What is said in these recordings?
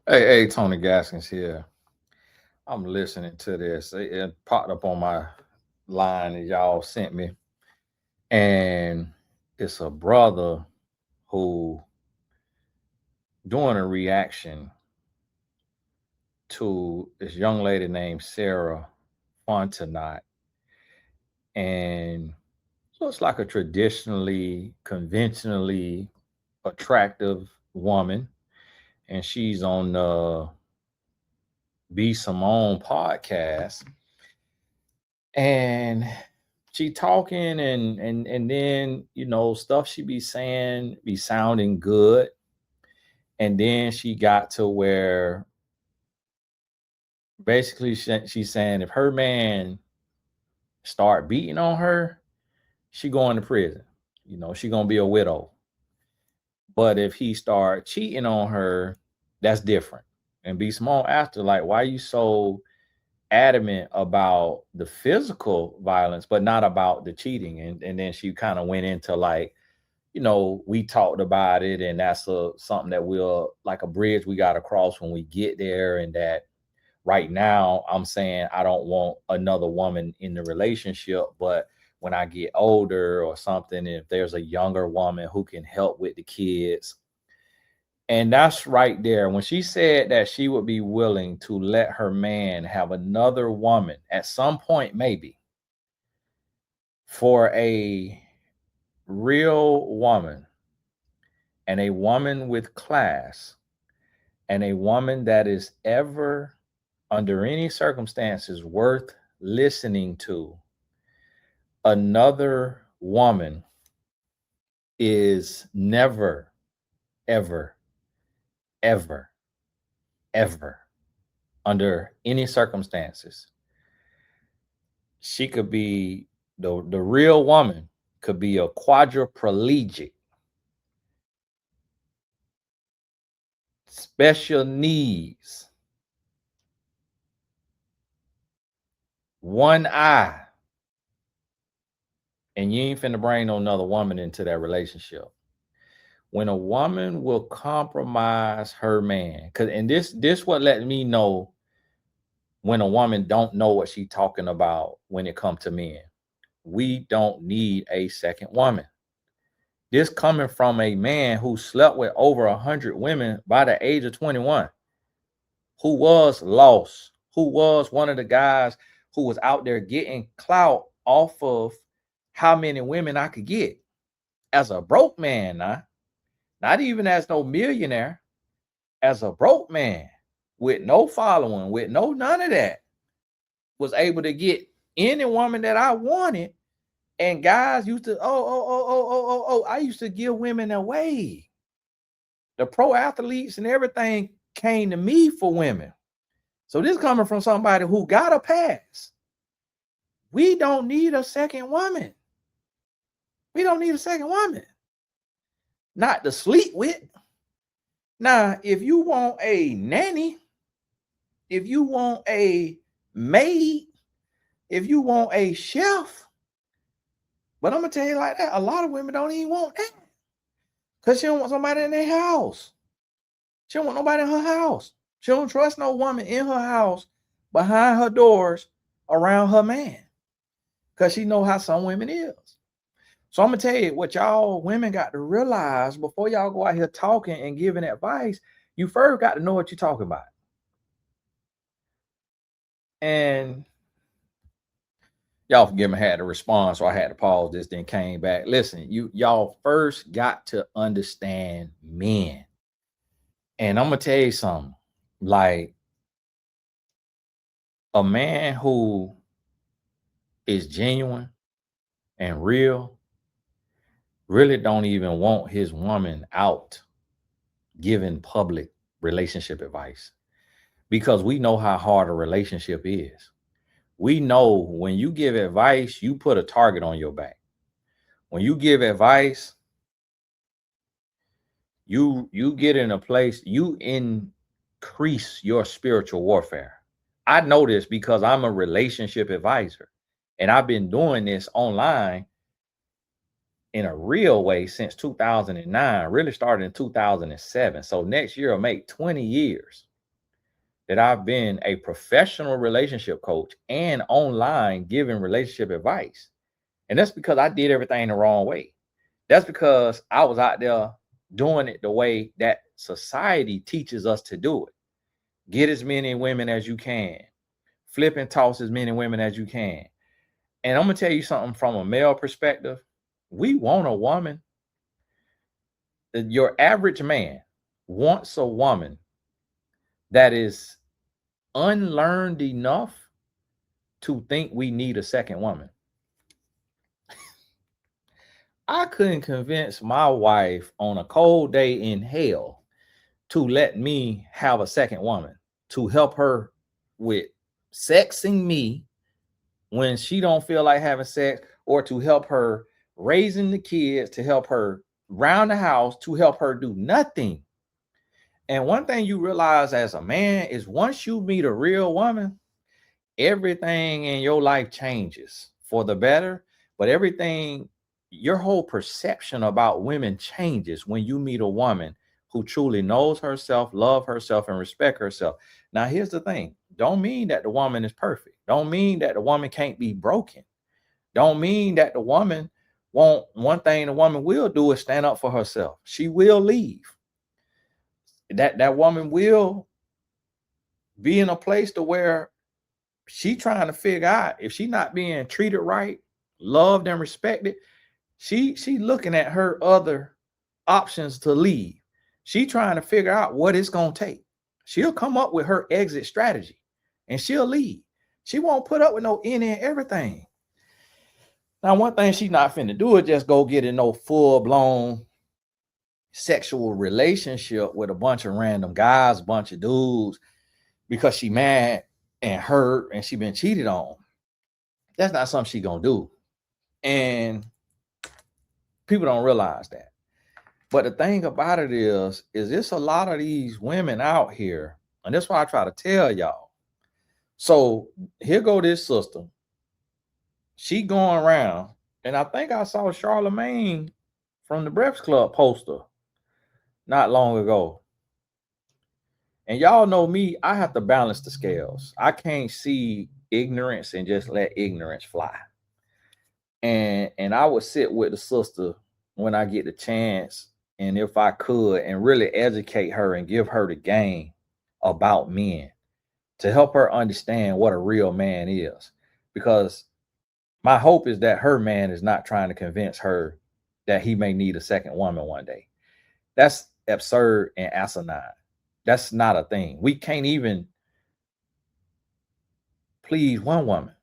Hey, Tony Gaskins here. I'm listening to this. It popped up on my line that y'all sent me, and it's a brother who doing a reaction to this young lady named Sarah Fontenot, and looks like a traditionally, conventionally attractive woman, and she's on the B Simone podcast, and she talking and then stuff she be saying be sounding good, and then she got to where basically she's saying if her man start beating on her, she going to prison. She gonna be a widow. But if he start cheating on her, that's different. And be small after, like, why you so adamant about the physical violence but not about the cheating? And then she kind of went into, like, we talked about it, and that's something that we'll, like, a bridge we got to cross when we get there. And that right now I'm saying I don't want another woman in the relationship, but when I get older or something, if there's a younger woman who can help with the kids. And that's right there. When she said that she would be willing to let her man have another woman at some point, maybe, for a real woman, and a woman with class, and a woman that is ever, under any circumstances, worth listening to, another woman is never, ever, ever, ever, under any circumstances. She could be the real woman, could be a quadriplegic, special needs, one eye, and you ain't finna bring no another woman into that relationship. When a woman will compromise her man, cause and this what let me know when a woman don't know what she talking about when it comes to men. We don't need a second woman. This coming from a man who slept with over 100 women by the age of 21, who was lost, who was one of the guys who was out there getting clout off of how many women I could get as a broke man, not even as no millionaire, as a broke man with no following, with no none of that, was able to get any woman that I wanted. And guys used to, I used to give women away. The pro athletes and everything came to me for women. So this coming from somebody who got a pass. We don't need a second woman. We don't need a second woman. Not to sleep with. Now, if you want a nanny, if you want a maid, if you want a chef, but I'm gonna tell you like that, a lot of women don't even want that. Because she don't want somebody in their house. She don't want nobody in her house. She don't trust no woman in her house, behind her doors, around her man. Because she know how some women is. So I'm gonna tell you what y'all women got to realize before y'all go out here talking and giving advice. You first got to know what you're talking about. And y'all forgive me, I had to respond, so I had to pause this, then came back. Listen, y'all first got to understand men. And I'm gonna tell you something. Like, a man who is genuine and real really don't even want his woman out giving public relationship advice, because we know how hard a relationship is. We know when you give advice, you put a target on your back. When you give advice, you get in a place, you increase your spiritual warfare. I know this because I'm a relationship advisor, and I've been doing this online in a real way since 2009, really started in 2007. So next year will make 20 years. that I've been a professional relationship coach and online giving relationship advice. And that's because I did everything the wrong way. That's because I was out there doing it the way that society teaches us to do it. Get as many women as you can, flip and toss as many women as you can. And I'm going to tell you something from a male perspective. We want a woman. Your average man wants a woman that is unlearned enough to think we need a second woman. I couldn't convince my wife on a cold day in hell to let me have a second woman to help her with sexing me when she don't feel like having sex, or to help her raising the kids, to help her round the house, to help her do nothing. And one thing you realize as a man is once you meet a real woman, everything in your life changes for the better. But everything, your whole perception about women changes when you meet a woman who truly knows herself, love herself, and respect herself. Now, here's the thing. Don't mean that the woman is perfect. Don't mean that the woman can't be broken. Don't mean that the woman won't. One thing the woman will do is stand up for herself. She will leave. That woman will be in a place to where she trying to figure out if she not being treated right, loved and respected. She looking at her other options to leave. She trying to figure out what it's gonna take. She'll come up with her exit strategy and she'll leave. She won't put up with no any and everything. Now, one thing she's not finna do is just go get in no full-blown sexual relationship with a bunch of random guys, a bunch of dudes, because she mad and hurt and she been cheated on. That's not something she gonna do. And people don't realize that. But the thing about it is it's a lot of these women out here, and that's why I try to tell y'all. So here go this sister. She going around, and I think I saw Charlemagne from the Breakfast Club poster not long ago. And y'all know me, I have to balance the scales. I can't see ignorance and just let ignorance fly. And I would sit with the sister when I get the chance, and if I could, and really educate her and give her the game about men to help her understand what a real man is. Because my hope is that her man is not trying to convince her that he may need a second woman one day. That's absurd and asinine. That's not a thing. We can't even please one woman.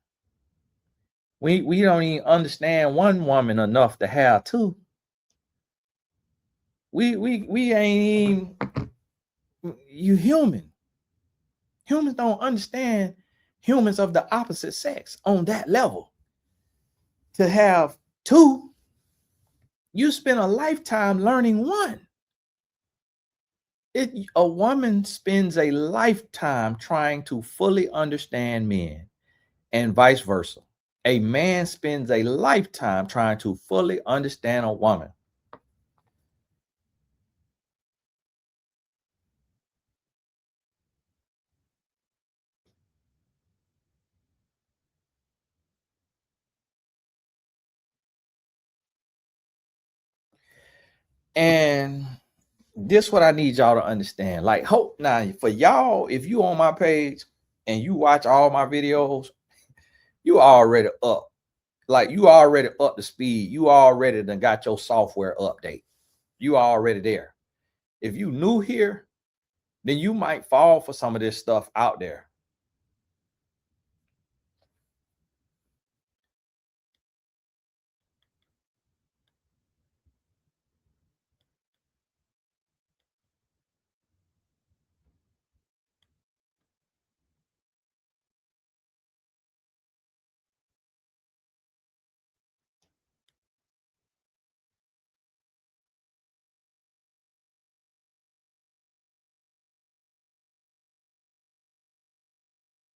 We don't even understand one woman enough to have two. We ain't even, you human. Humans don't understand humans of the opposite sex on that level. To have two, you spend a lifetime learning one. A woman spends a lifetime trying to fully understand men, and vice versa. A man spends a lifetime trying to fully understand a woman. And this what I need y'all to understand. Like, hope now for y'all, if you on my page and you watch all my videos, you already up. Like, you already up to speed. You already done got your software update. You already there. If you new here, then you might fall for some of this stuff out there.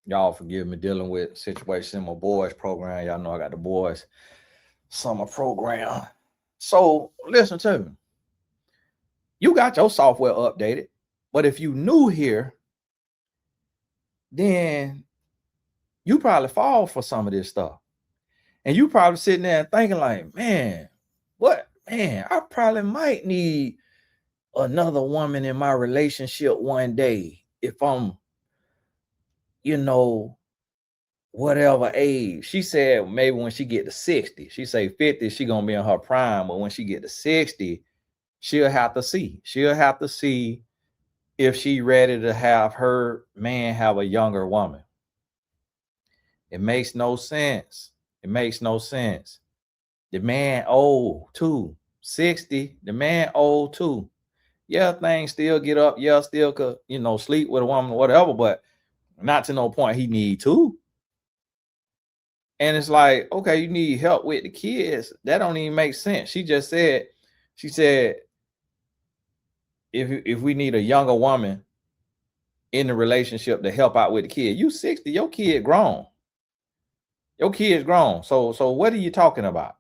Y'all forgive me dealing with situation in my boys program. Y'all know I got the boys summer program. So listen to me. You got your software updated, but if you new here, then you probably fall for some of this stuff. And you probably sitting there and thinking like, man, I probably might need another woman in my relationship one day if I'm, whatever age. She said maybe when she get to 60, she say 50, she gonna be in her prime. But when she get to 60, she'll have to see. She'll have to see if she ready to have her man have a younger woman. It makes no sense. It makes no sense. The man old too. 60, the man old too. Yeah, things still get up. Yeah, still could, sleep with a woman or whatever, but not to no point he need to. And it's like, okay, you need help with the kids. That don't even make sense. She said, if we need a younger woman in the relationship to help out with the kid, you 60, your kid grown. Your kid's grown. So what are you talking about?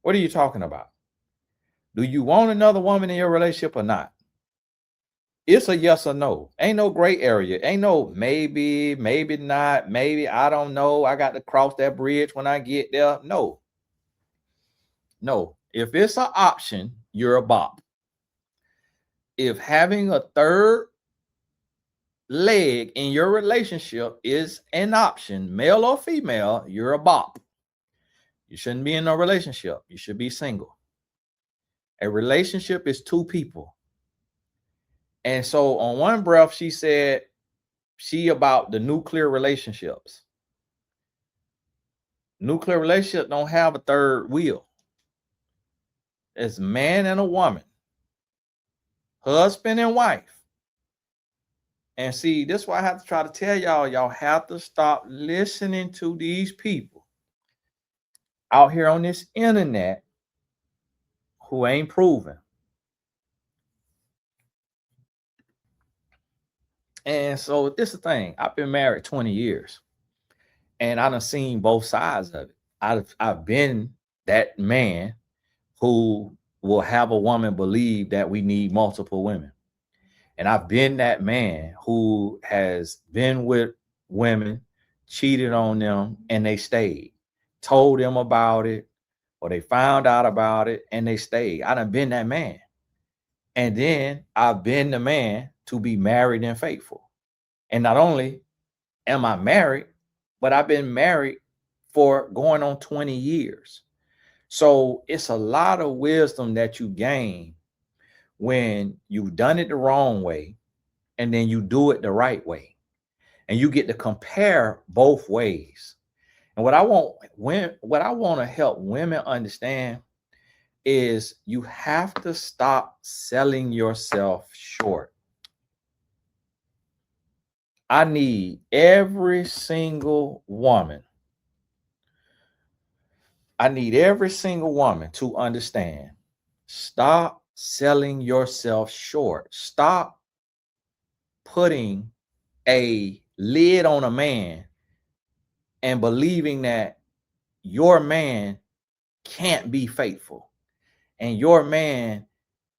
What are you talking about? Do you want another woman in your relationship or not? It's a yes or no. Ain't no gray area. Ain't no maybe, maybe not, maybe I don't know. I got to cross that bridge when I get there. No. If it's an option, you're a bop. If having a third leg in your relationship is an option, male or female, you're a bop. You shouldn't be in a relationship. You should be single. A relationship is two people. And so on one breath, she said she about the nuclear relationships. Nuclear relationships don't have a third wheel. It's a man and a woman, husband and wife. And see, this is why I have to try to tell y'all have to stop listening to these people out here on this internet who ain't proven. And so this is the thing. I've been married 20 years and I done seen both sides of it. I've been that man who will have a woman believe that we need multiple women. And I've been that man who has been with women, cheated on them, and they stayed, told them about it, or they found out about it and they stayed. I done been that man. And then I've been the man to be married and faithful. And not only am I married, but I've been married for going on 20 years. So it's a lot of wisdom that you gain when you've done it the wrong way and then you do it the right way. And you get to compare both ways. And what I want to help women understand is you have to stop selling yourself short. I need every single woman. To understand. Stop selling yourself short. Stop putting a lid on a man and believing that your man can't be faithful and your man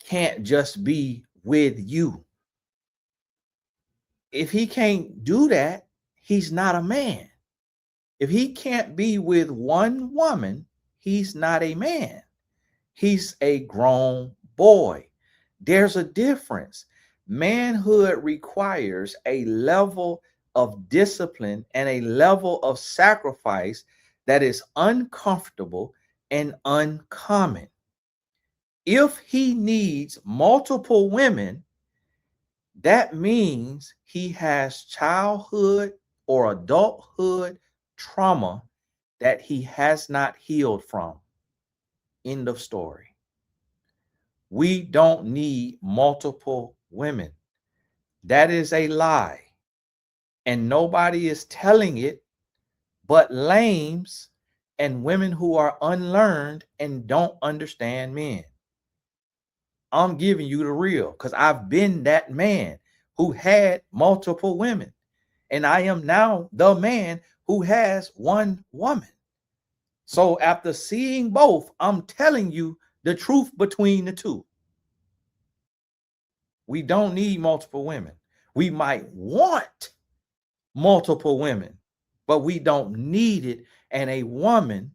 can't just be with you. If he can't do that, he's not a man. If he can't be with one woman, he's not a man. He's a grown boy. There's a difference. Manhood requires a level of discipline and a level of sacrifice that is uncomfortable and uncommon. If he needs multiple women, that means he has childhood or adulthood trauma that he has not healed from. End of story. We don't need multiple women. That is a lie. And nobody is telling it but lames and women who are unlearned and don't understand men. I'm giving you the real because I've been that man who had multiple women. And I am now the man who has one woman. So after seeing both, I'm telling you the truth between the two. We don't need multiple women. We might want multiple women, but we don't need it. And a woman,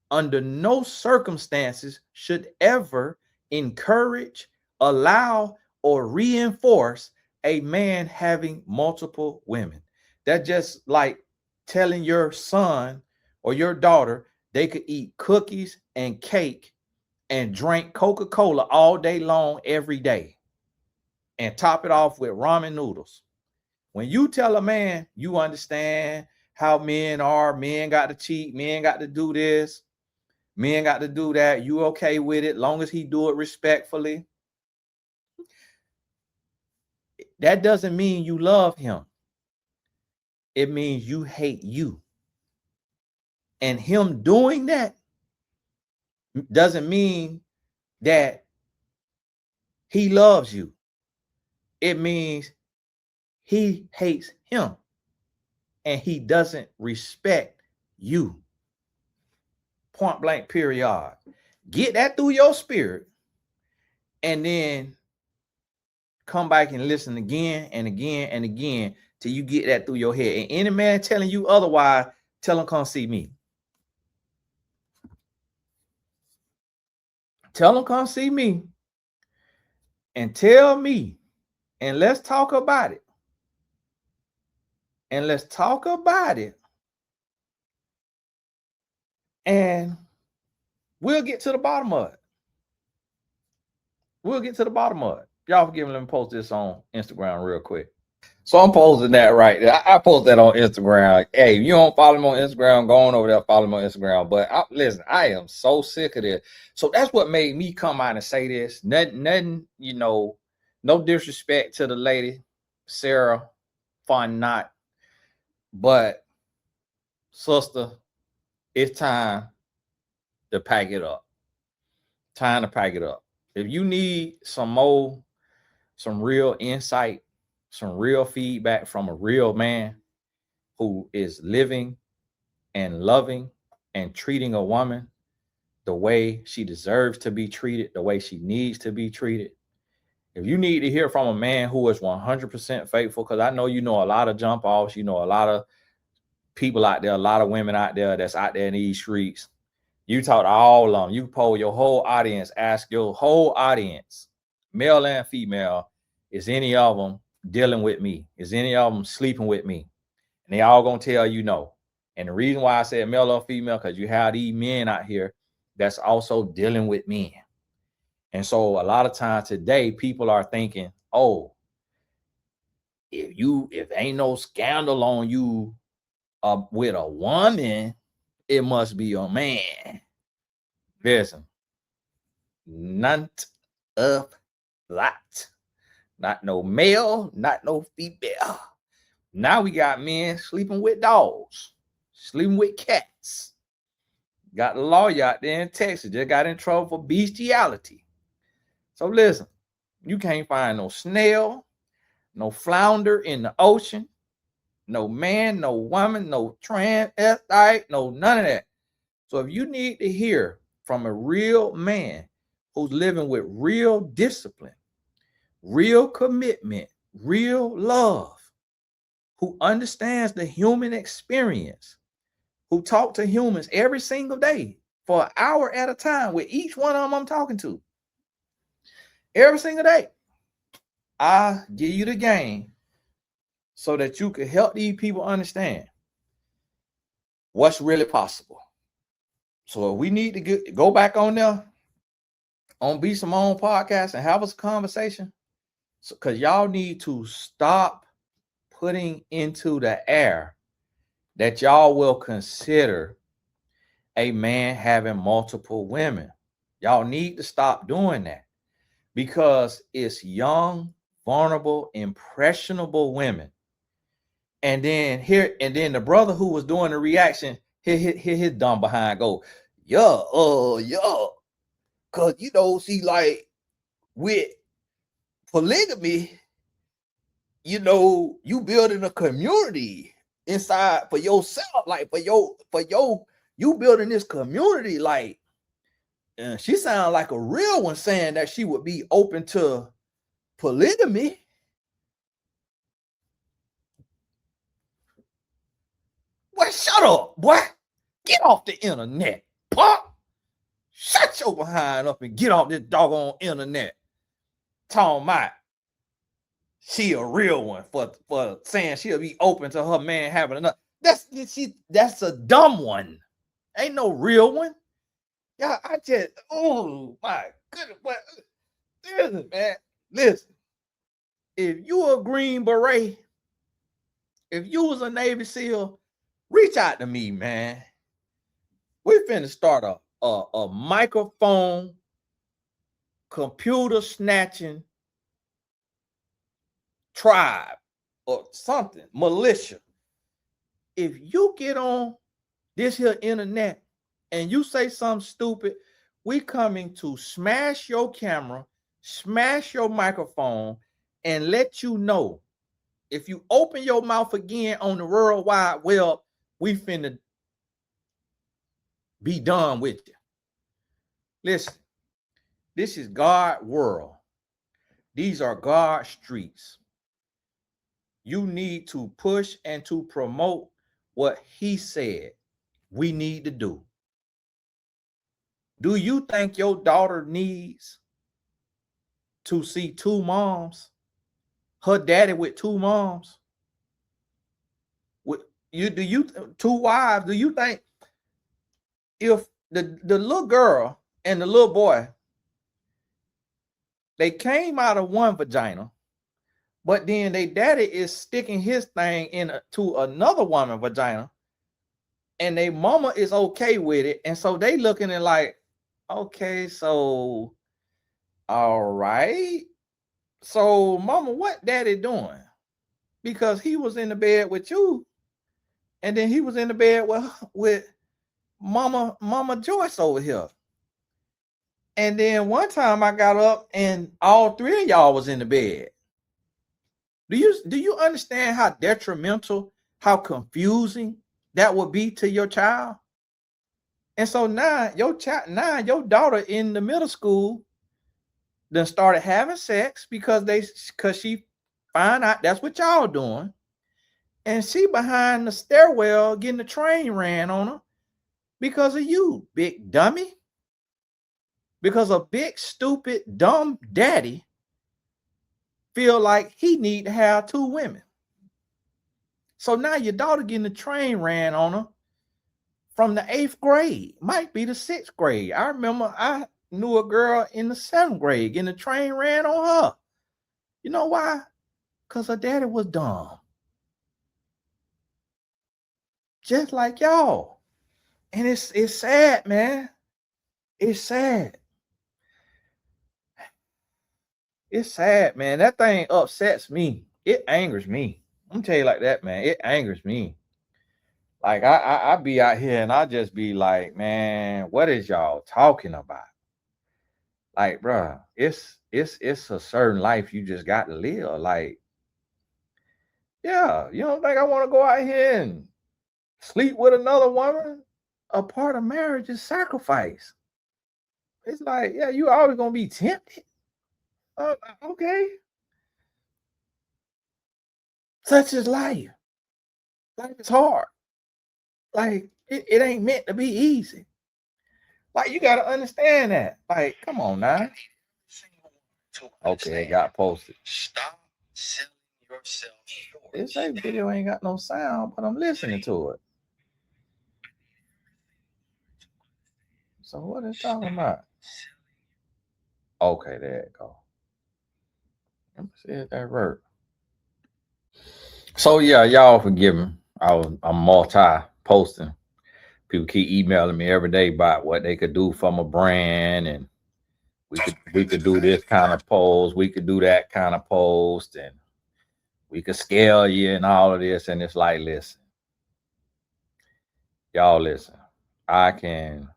under no circumstances, should ever encourage, allow, or reinforce a man having multiple women. That's just like telling your son or your daughter they could eat cookies and cake and drink Coca-Cola all day long every day and top it off with ramen noodles. When you tell a man, you understand how men are, men got to cheat, men got to do this, men got to do that, you okay with it, long as he do it respectfully. That doesn't mean you love him. It means you hate you. And him doing that doesn't mean that he loves you. It means he hates him and he doesn't respect you. Point blank, period. Get that through your spirit and then come back and listen again and again and again till you get that through your head. And any man telling you otherwise, tell him come see me. Tell him come see me and tell me, and let's talk about it. And let's talk about it. And we'll get to the bottom of it. We'll get to the bottom of it. Y'all forgive me, let me post this on Instagram real quick. So I'm posting that right there. I post that on Instagram. Hey, if you don't follow me on Instagram, go on over there, follow me on Instagram. But listen, I am so sick of this. So that's what made me come out and say this. Nothing, you know, no disrespect to the lady, Sarah Fontenot. But sister, it's time to pack it up. Time to pack it up. If you need some real insight, some real feedback from a real man who is living and loving and treating a woman the way she deserves to be treated, the way she needs to be treated. If you need to hear from a man who is 100% faithful, because I know you know a lot of jump offs, you know a lot of people out there, a lot of women out there that's out there in these streets. You talk to all of them. You poll your whole audience, ask your whole audience, male and female, is any of them dealing with me? Is any of them sleeping with me? And they all gonna tell you no. And the reason why I said male or female, because you have these men out here that's also dealing with men. And so a lot of times today, people are thinking, oh, if ain't no scandal on you with a woman, it must be a man. Listen, none of that. Not no male, not no female. Now we got men sleeping with dogs, sleeping with cats. Got a lawyer out there in Texas just got in trouble for bestiality. So listen, you can't find no snail, no flounder in the ocean, no man, no woman, no transvestite, no none of that. So if you need to hear from a real man who's living with real discipline, real commitment, real love, who understands the human experience, who talk to humans every single day for an hour at a time with each one of them I'm talking to, every single day, I give you the game so that you can help these people understand what's really possible. So we need to go back on there on Be Simone podcast and have us a conversation. So, because y'all need to stop putting into the air that y'all will consider a man having multiple women. Y'all need to stop doing that because it's young, vulnerable, impressionable women. And then the brother who was doing the reaction, his dumb behind go, yeah, cause see, like with polygamy, you building a community inside for yourself, like for you building this community, like she sounded like a real one saying that she would be open to polygamy. Boy, shut up, boy. Get off the internet, punk. Shut your behind up and get off this doggone internet. Talking about she a real one for saying she'll be open to her man having another. That's a dumb one. Ain't no real one. Yeah, oh my goodness. But listen, man. Listen. If you a Green Beret, if you was a Navy SEAL, reach out to me, man. We finna start a microphone, computer snatching tribe or something, militia. If you get on this here internet and you say something stupid, we coming to smash your camera, smash your microphone, and let you know if you open your mouth again on the World Wide Web, we finna be done with you. Listen, this is God world. These are God streets. You need to push and to promote what he said we need to do. Do you think your daughter needs to see two moms? Her daddy with two moms? Do you two wives? Do you think if the little girl and the little boy, they came out of one vagina, but then their daddy is sticking his thing into another woman's vagina, and their mama is okay with it, and so they looking at like, okay, so all right, so mama, what daddy doing? Because he was in the bed with you, and then he was in the bed with mama Joyce over here. And then one time I got up and all three of y'all was in the bed. Do you understand how detrimental, how confusing that would be to your child? And so now your daughter in the middle school then started having sex because she find out that's what y'all doing. And she behind the stairwell getting the train ran on her because of you, big dummy. Because a big, stupid, dumb daddy feel like he need to have two women. So now your daughter getting the train ran on her from the 8th grade, might be the 6th grade. I remember I knew a girl in the 7th grade getting the train ran on her. You know why? Because her daddy was dumb. Just like y'all. And it's sad, man. It's sad. It's sad, man. That thing upsets me. It angers me. I'm gonna tell you like that, man. It angers me. Like I be out here and I just be like, man, what is y'all talking about? Like, bro, it's a certain life you just got to live. Like, yeah, you don't think I want to go out here and sleep with another woman? A part of marriage is sacrifice. It's like, yeah, you always gonna be tempted. Okay, such is life. Life is hard. Like, it ain't meant to be easy. Like, you gotta understand that. Like, come on now. Okay, it got posted. Stop selling yourself short. This video ain't got no sound, but I'm listening to it. So what is talking about? Okay, there it go. Let me see if that worked. So yeah, y'all forgive me. I'm multi-posting. People keep emailing me every day about what they could do from a brand, and we could do this kind of post, we could do that kind of post, and we could scale you and all of this. And it's like, listen, y'all listen. I can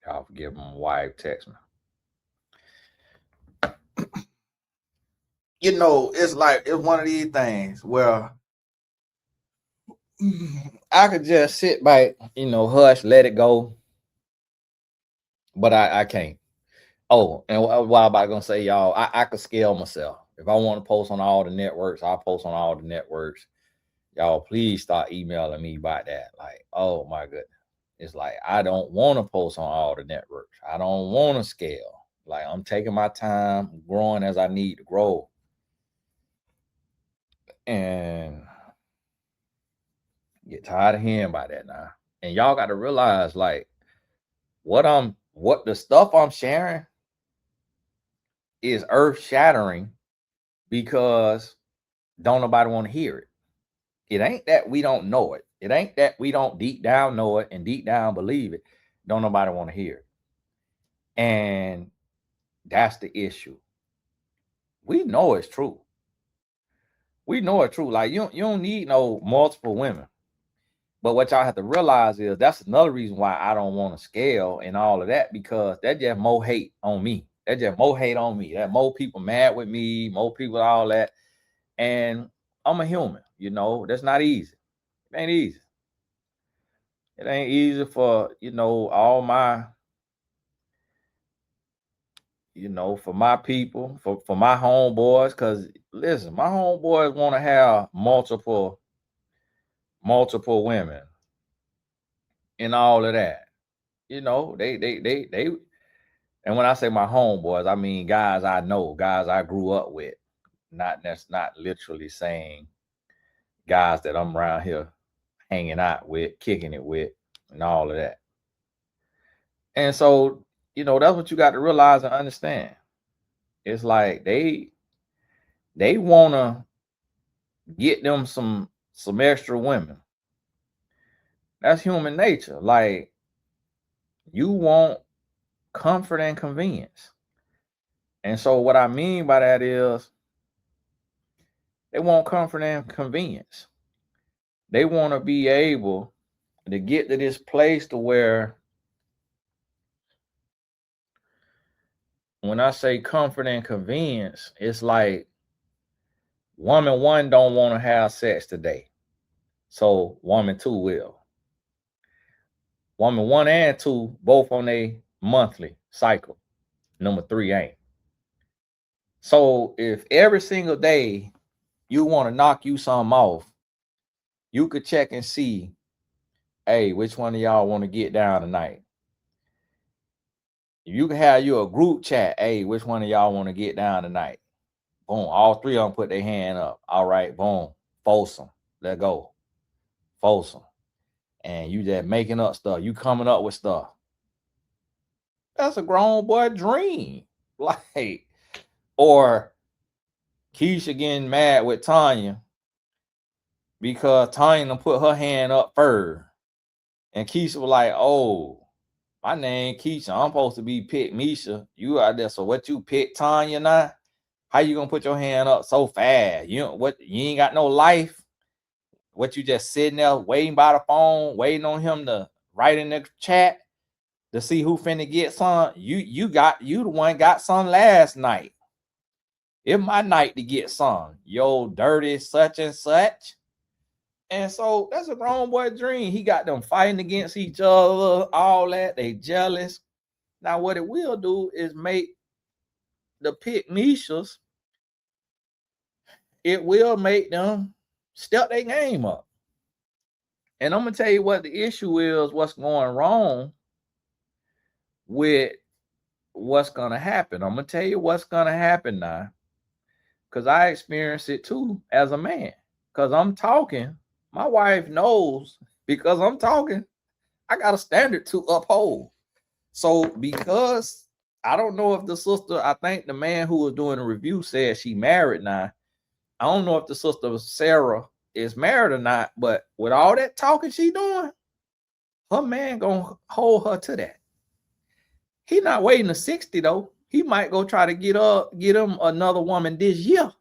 Y'all forgive my wife text me. It's like it's one of these things where I could just sit back, hush, let it go, but I can't. Oh, and what I'm about gonna say, y'all, I could scale myself. If I want to post on all the networks, I'll post on all the networks. Y'all, please start emailing me about that. Like, oh my goodness. It's like I don't want to post on all the networks. I don't want to scale. Like, I'm taking my time, growing as I need to grow. And get tired of hearing about that now. And y'all got to realize, like, what the stuff I'm sharing is earth shattering because don't nobody want to hear it. It ain't that we don't know it. It ain't that we don't deep down know it and deep down believe it. Don't nobody want to hear it. And that's the issue. We know it's true. We know it's true. Like, you don't need no multiple women. But what y'all have to realize is that's another reason why I don't want to scale and all of that, because that just more hate on me. That just more hate on me. That more people mad with me, more people, all that. And I'm a human, that's not easy. It ain't easy. It ain't easy for, all my, for my people, for my homeboys. Because listen, my homeboys want to have multiple women and all of that. They and when I say my homeboys, I mean guys I know, guys I grew up with. That's not literally saying guys that I'm around here hanging out with, kicking it with, and all of that. And so, that's what you got to realize and understand. It's like they want to get them some extra women. That's human nature. Like, you want comfort and convenience. And so what I mean by that is they want comfort and convenience. They want to be able to get to this place to where, when I say comfort and convenience, it's like woman one don't want to have sex today, so woman two will. Woman one and two both on a monthly cycle. Number three ain't. So if every single day you want to knock you something off, you could check and see, hey, which one of y'all want to get down tonight? You can have you a group chat, hey, which one of y'all want to get down tonight? Boom, all three of them put their hand up. All right, boom, force them. Let go. Force them. And you just making up stuff. You coming up with stuff. That's a grown boy dream. Like, or Keisha getting mad with Tanya because Tanya put her hand up first. And Keisha was like, oh, my name Keisha. I'm supposed to be Pick Misha. You out there. So what, you pick Tanya now? How you gonna put your hand up so fast? You ain't got no life. What, you just sitting there waiting by the phone, waiting on him to write in the chat to see who finna get some? You the one got some last night. It's my night to get some. Yo, dirty such and such. And so that's a grown boy dream. He got them fighting against each other, all that. They jealous. Now, what it will do is make the Pick Mishas, it will make them step their game up. And I'm gonna tell you what the issue is, what's going wrong with what's gonna happen. I'm gonna tell you what's gonna happen now, because I experienced it too as a man. Because I'm talking, my wife knows, because I'm talking, I got a standard to uphold. So because I don't know if the sister, I think the man who was doing the review said she married now. I don't know if the sister Sarah is married or not, but with all that talking she doing, her man gonna hold her to that. He not waiting to 60 though. He might go try to get him another woman this year,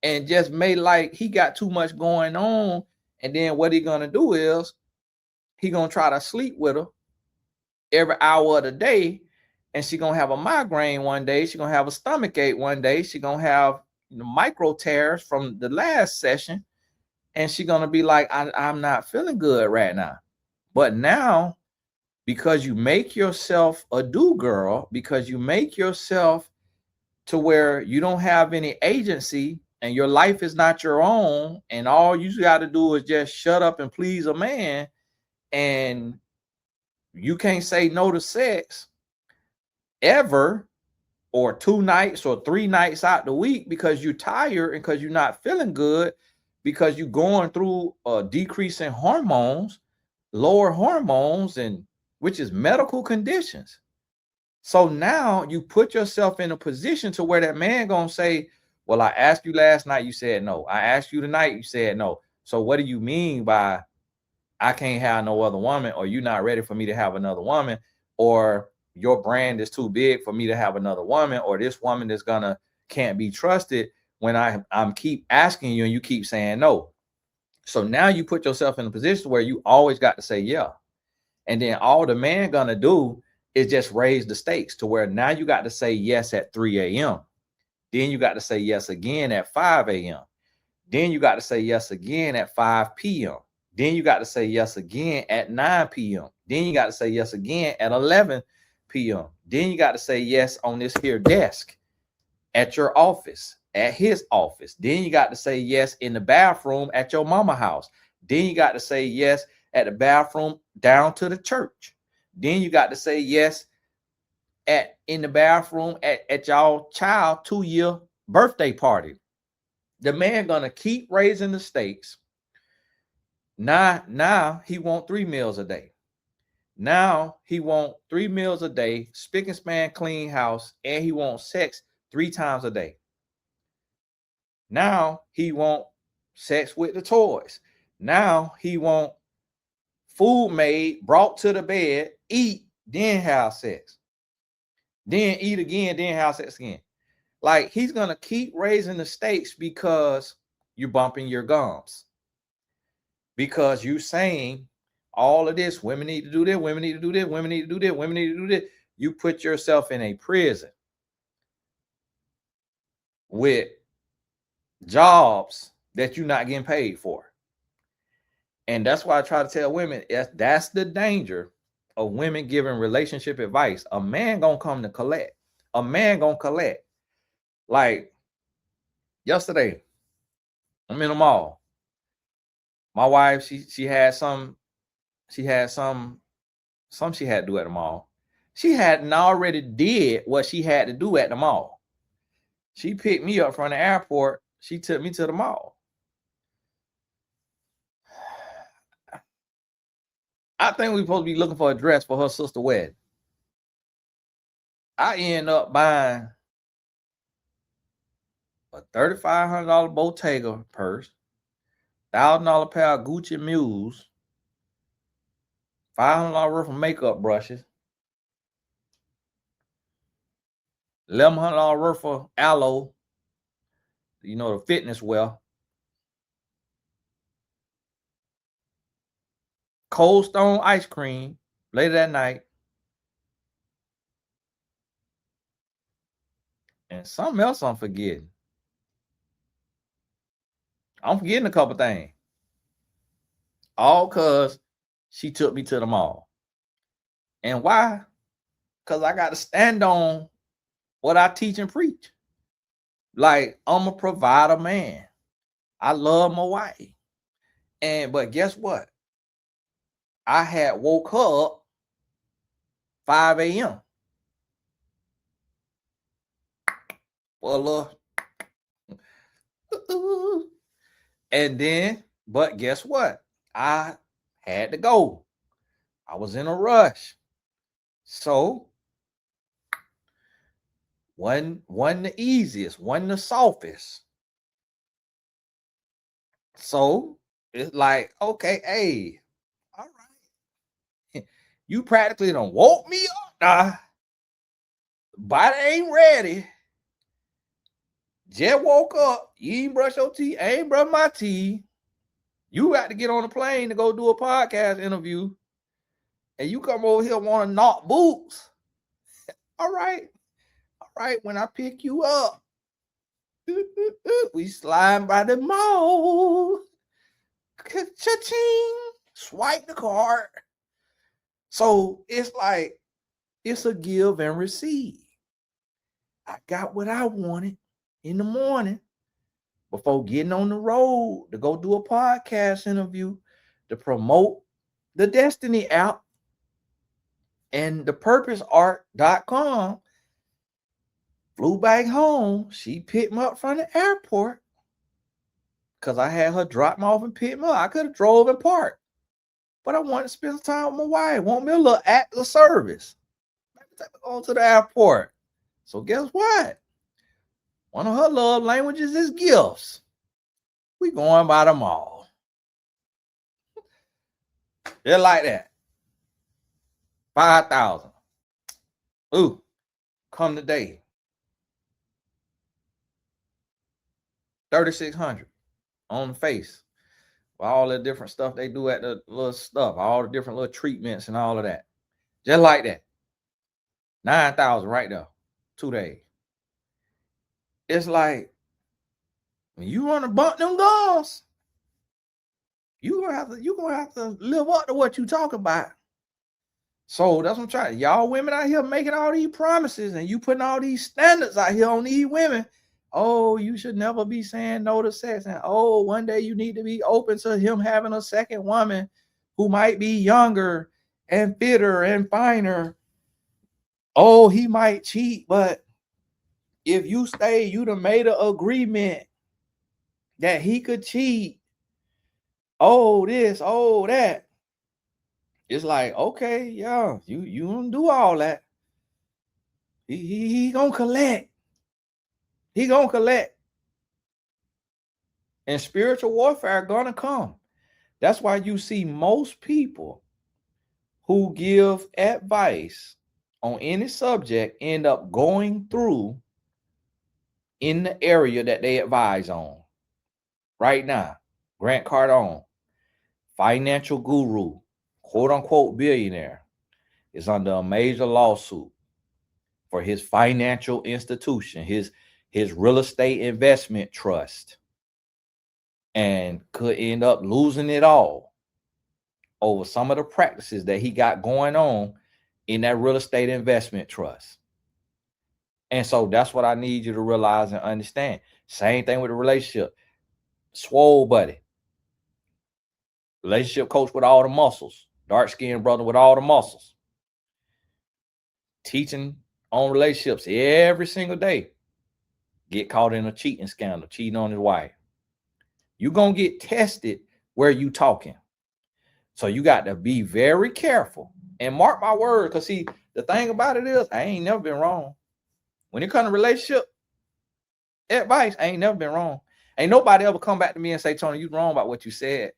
and just made like he got too much going on. And then what he gonna do is he gonna try to sleep with her every hour of the day, and she's gonna have a migraine one day, she's gonna have a stomach ache one day, she's gonna have micro tears from the last session, and she's gonna be like, I'm not feeling good right now. But now, because you make yourself a do-girl, because you make yourself to where you don't have any agency and your life is not your own, and all you got to do is just shut up and please a man, and you can't say no to sex ever, or 2 nights or 3 nights out the week because you're tired and because you're not feeling good, because you're going through a decrease in hormones, lower hormones, and which is medical conditions. So now you put yourself in a position to where that man gonna say, well, I asked you last night, you said no. I asked you tonight, you said no. So what do you mean by I can't have no other woman, or you're not ready for me to have another woman, or your brand is too big for me to have another woman, or this woman is gonna can't be trusted when I'm keep asking you and you keep saying no. So now you put yourself in a position where you always got to say yeah. And then all the man gonna do is just raise the stakes to where now you got to say yes at 3 a.m. Then you got to say yes again at 5 a.m. Then you got to say yes again at 5 p.m. Then you got to say yes again at 9 p.m. Then you got to say yes again at 11 p.m. Then you got to say yes on this here desk at your office, at his office. Then you got to say yes in the bathroom at your mama house. Then you got to say yes at the bathroom down to the church. Then you got to say yes in the bathroom at y'all child 2-year birthday party. The man gonna keep raising the stakes. Now he want 3 meals a day. Now he want 3 meals a day, spick and span clean house, and he wants sex 3 times a day. Now he want sex with the toys. Now he want food made, brought to the bed, eat, then have sex. Then eat again, then have sex again. Like, he's gonna keep raising the stakes because you're bumping your gums. Because you saying all of this, women need to do this, women need to do this, women need to do this, women need to do this. You put yourself in a prison with jobs that you're not getting paid for. And that's why I try to tell women, that's the danger of women giving relationship advice. A man gonna come to collect. A man gonna collect. Like yesterday, I'm in the mall. My wife, she had some she had to do at the mall. She hadn't already did what she had to do at the mall. She picked me up from the airport. She took me to the mall. I think we're supposed to be looking for a dress for her sister's wedding. I end up buying a $3,500 Bottega purse, $1,000 pair of Gucci mules, $500 worth of makeup brushes, $1,100 worth of aloe, the fitness wear, Cold Stone ice cream later that night, and something else I'm forgetting. I'm forgetting a couple things. All because she took me to the mall. And why? Because I got to stand on what I teach and preach. Like, I'm a provider man. I love my wife. But guess what? I had woke her up 5 a.m. for a little. And then, but guess what? I had to go. I was in a rush. So, wasn't the easiest, wasn't the softest. So, it's like, okay, hey, all right. You practically done woke me up now. Body ain't ready. Just woke up. You ain't brush your teeth. I ain't brush my teeth. You got to get on a plane to go do a podcast interview. and you come over here want to knock boots. All right. When I pick you up, we slide by the mall. Cha-ching. Swipe the card. So it's like, it's a give and receive. I got what I wanted in the morning before getting on the road to go do a podcast interview to promote the Destiny app and the purposeart.com. Flew back home. She picked me up from the airport because I had her drop me off and pick me up. I could have drove and parked, but I wanted to spend some time with my wife. Want me a little act of service. Going to the airport. So guess what? One of her love languages is gifts. We going by the mall. They're like that. 5,000. Ooh, come today. 3,600 on the face. All the different stuff they do at the little stuff, all the different little treatments and all of that. Just like that. 9,000 right there. 2 days. It's like, when you want to bump them gums, you're gonna have to live up to what you talk about. So that's what I'm trying. Y'all women out here making all these promises and you putting all these standards out here on these women. Oh, you should never be saying no to sex. And oh, one day you need to be open to him having a second woman who might be younger and fitter and finer. Oh, he might cheat, but if you stay, you done made an agreement that he could cheat. Oh, this, oh, that. It's like, okay, yeah, you don't do all that. He gonna collect. He gonna collect. And spiritual warfare gonna come. That's why you see most people who give advice on any subject end up going through in the area that they advise on. Right now, Grant Cardone, financial guru, quote unquote billionaire, is under a major lawsuit for his financial institution, his real estate investment trust, and could end up losing it all over some of the practices that he got going on in that real estate investment trust. And so that's what I need you to realize and understand. Same thing with the relationship. Swole buddy, relationship coach with all the muscles, dark-skinned brother with all the muscles, teaching on relationships every single day, get caught in a cheating scandal, cheating on his wife. You're going to get tested where you talking. So you got to be very careful and mark my word. Because see, the thing about it is, I ain't never been wrong. When it comes to relationship advice, I ain't never been wrong. Ain't nobody ever come back to me and say, Tony, you wrong about what you said.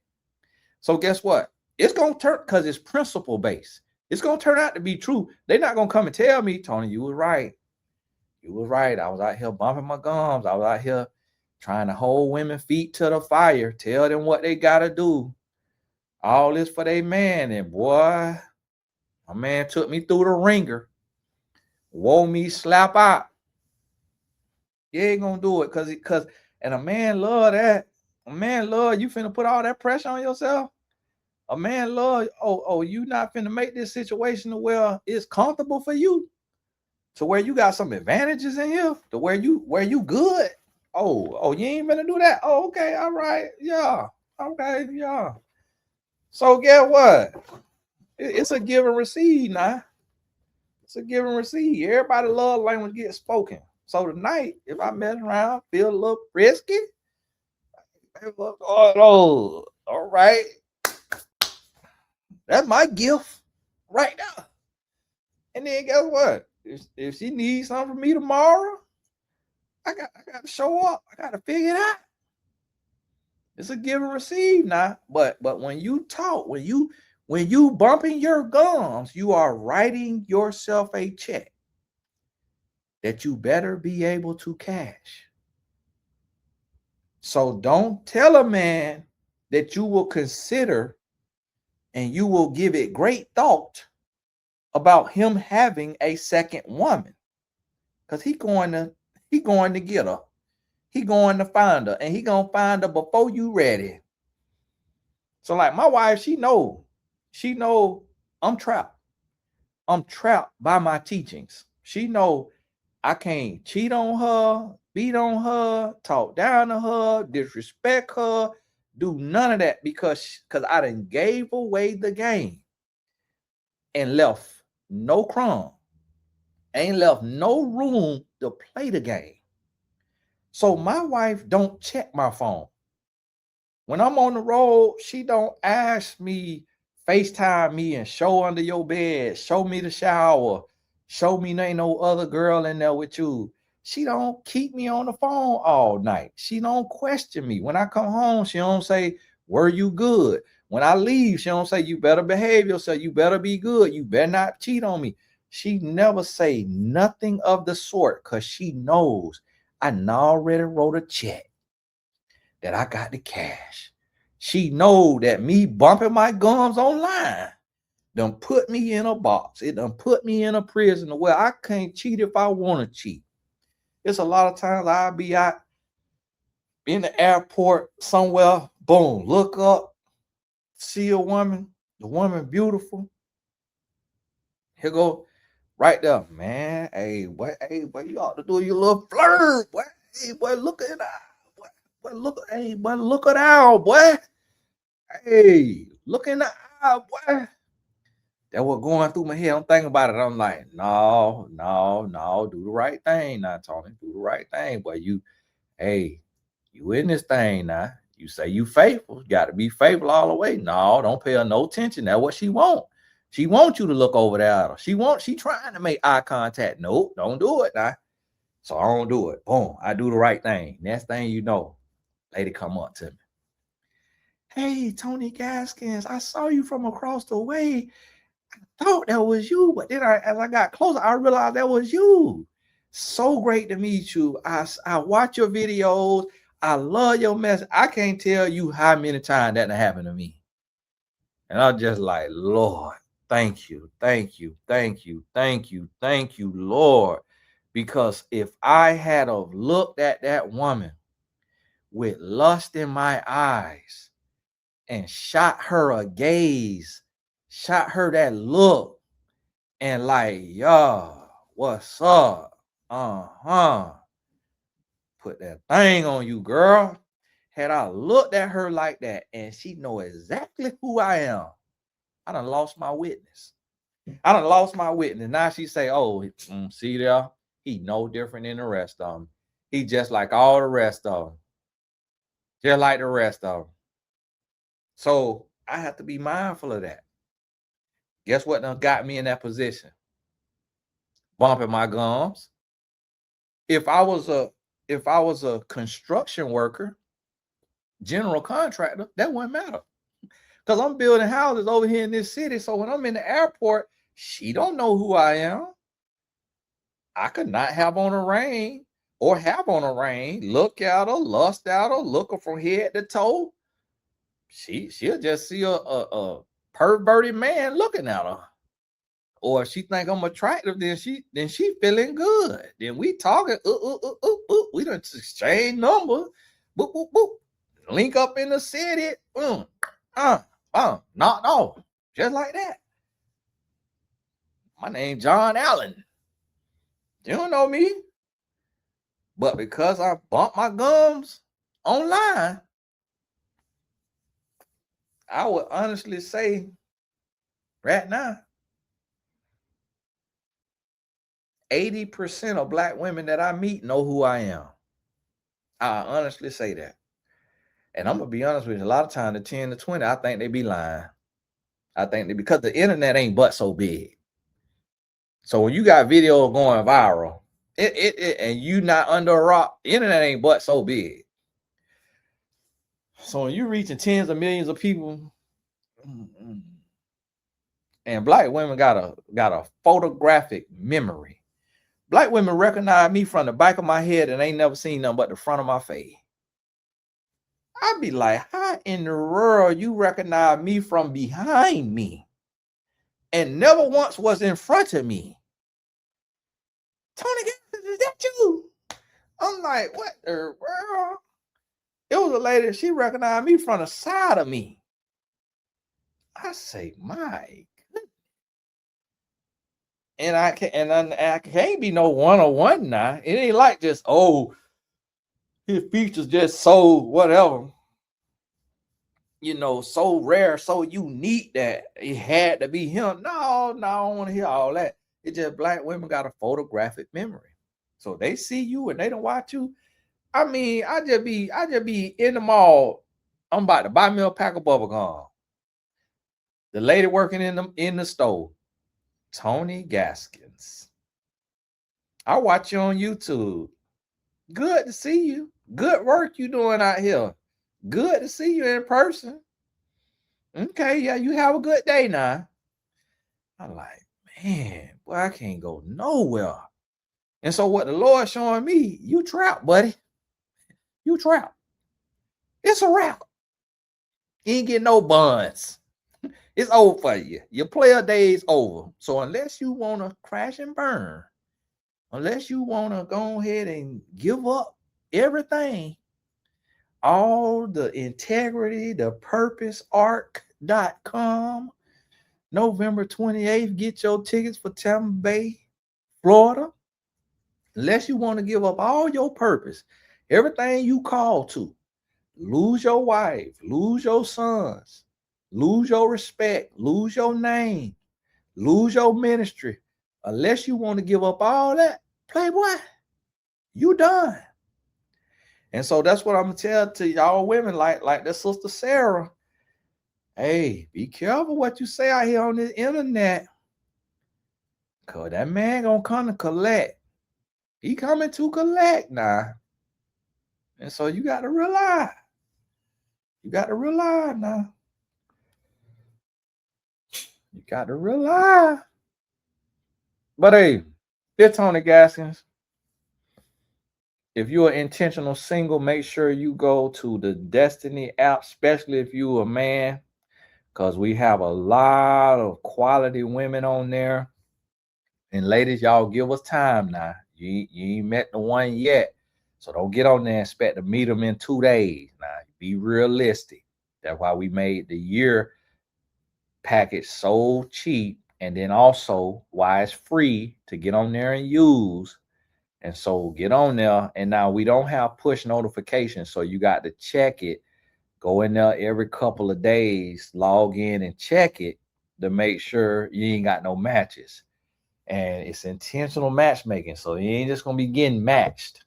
So guess what? It's going to turn, because it's principle based. It's going to turn out to be true. They're not going to come and tell me, Tony, you were right. You were right. I was out here bumping my gums. I was out here trying to hold women feet to the fire, tell them what they got to do. All this for their man. And boy, my man took me through the ringer. Wore me slap out. You ain't going to do it because and a man love that. A man love you finna put all that pressure on yourself. A man love, you not finna make this situation to where it's comfortable for you, to where you got some advantages in here, to where you good. Oh, you ain't finna do that. Oh, okay, all right, yeah, okay, yeah. So guess what? It's a give and receive now. It's a give and receive. Everybody love language gets spoken. So tonight, if I mess around, feel a little risky, all right. That's my gift right now. And then guess what? If she needs something from me tomorrow, I got to show up. I got to figure it out. It's a give and receive now. But when you talk, when you bumping your gums, you are writing yourself a check that you better be able to cash. So don't tell a man that you will consider and you will give it great thought about him having a second woman. Because he going to get her. He going to find her. And he gonna find her before you ready. So like my wife, she know I'm trapped. I'm trapped by my teachings. She know I can't cheat on her, beat on her, talk down to her, disrespect her, do none of that because I done gave away the game and left no crumb. Ain't left no room to play the game. So my wife don't check my phone. When I'm on the road, she don't ask me, FaceTime me and show under your bed, show me the shower, show me there ain't no other girl in there with you. She don't keep me on the phone all night. She don't question me. When I come home, she don't say, were you good? When I leave, she don't say, you better behave yourself. You better be good. You better not cheat on me. She never say nothing of the sort because she knows I already wrote a check that I got the cash. She know that me bumping my gums online done put me in a box. It done put me in a prison where I can't cheat if I want to cheat. It's a lot of times I'll be out in the airport somewhere, boom, look up, see a woman, the woman beautiful. Here go right there, man. Hey, what you ought to do your little flirt. Boy, hey, boy, look at that. Boy, look at that, boy. Hey, look in the eye, boy. That was going through my head. I'm thinking about it. I'm like, no, do the right thing now, Tony. Do the right thing. But you in this thing now. You say you faithful. You got to be faithful all the way. No, don't pay her no attention. That's what she want. She wants you to look over there at her. She trying to make eye contact. Nope, don't do it now. So I don't do it. Boom, I do the right thing. Next thing you know, lady come up to me. Hey, Tony Gaskins, I saw you from across the way. I thought that was you, but then as I got closer, I realized that was you. So great to meet you. I watch your videos. I love your message. I can't tell you how many times that happened to me. And I'm just like, Lord, thank you, Lord. Because if I had have looked at that woman with lust in my eyes and shot her a gaze, shot her that look, and like, y'all, what's up? Put that thing on you, girl. Had I looked at her like that and she know exactly who I am, I done lost my witness. Now she say, oh, see there? He no different than the rest of them. He just like all the rest of them. Just like the rest of them. So I have to be mindful of that. Guess what done got me in that position? Bumping my gums. If I was a construction worker, general contractor, that wouldn't matter. Because I'm building houses over here in this city. So when I'm in the airport, she don't know who I am. I could not have on a ring or have on a ring, look at her, lust at her, look her from head to toe. She'll just see a perverted man looking at her. Or if she think I'm attractive, then she feeling good. Then we talking, we done exchange numbers, boop, boop, boop. Link up in the city, knocked off, just like that. My name John Allen. You don't know me. But because I bumped my gums online, I would honestly say right now, 80% of black women that I meet know who I am. I honestly say that. And I'm going to be honest with you, a lot of times, the 10 to 20, I think they be lying. Because the internet ain't but so big. So when you got videos going viral, and you not under a rock, the internet ain't but so big. So when you reaching tens of millions of people, and black women got a photographic memory. Black women recognize me from the back of my head and ain't never seen nothing but the front of my face. I'd be like, how in the world you recognize me from behind me and never once was in front of me. Tony, is that you? I'm like, what the world? It was a lady, she recognized me from the side of me. I say, my goodness. And I can't be no one-on-one now. It ain't like just, oh, his features just so whatever, so rare, so unique that it had to be him. No, I don't want to hear all that. It's just black women got a photographic memory. So they see you and they don't watch you. I mean, I just be in the mall. I'm about to buy me a pack of bubble gum. The lady working in the store, Tony Gaskins. I watch you on YouTube. Good to see you. Good work you doing out here. Good to see you in person. Okay, yeah, you have a good day now. I'm like, man, boy, I can't go nowhere. And so what the Lord showing me, you trapped, buddy. You trapped. It's a wrap. You ain't getting no buns. It's over for you. Your player day's over. So unless you want to crash and burn, unless you want to go ahead and give up everything, all the integrity, the purpose arc.com, November 28th, get your tickets for Tampa Bay, Florida. Unless you want to give up all your purpose, everything you call to, lose your wife, lose your sons, lose your respect, lose your name, lose your ministry. Unless you want to give up all that, playboy, you done. And so that's what I'm gonna tell to y'all women, like that sister Sarah. Hey, be careful what you say out here on the internet, cause that man gonna come to collect. He coming to collect now. And so you got to realize. You got to realize now. You got to realize. But hey, it's Tony Gaskins. If you're an intentional single, make sure you go to the Destiny app, especially if you're a man, because we have a lot of quality women on there. And ladies, y'all give us time now. You ain't met the one yet. So don't get on there and expect to meet them in 2 days. Now, be realistic. That's why we made the year package so cheap. And then also why it's free to get on there and use. And so get on there. And now we don't have push notifications. So you got to check it. Go in there every couple of days, log in and check it to make sure you ain't got no matches. And it's intentional matchmaking. So you ain't just going to be getting matched.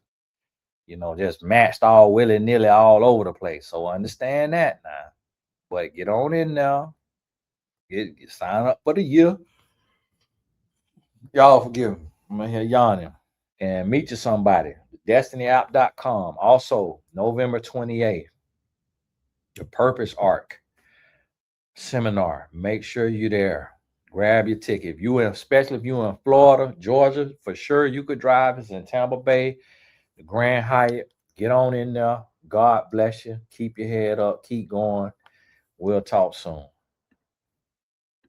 Just matched all willy-nilly all over the place. So understand that now. But get on in there. Get sign up for the year. Y'all forgive me. I'm in here yawning. And meet you somebody. DestinyApp.com. Also, November 28th. The Purpose Arc seminar. Make sure you're there. Grab your ticket. Especially if you're in Florida, Georgia, for sure you could drive. It's in Tampa Bay, the Grand Hyatt. Get on in there. God bless you. Keep your head up. Keep going. We'll talk soon.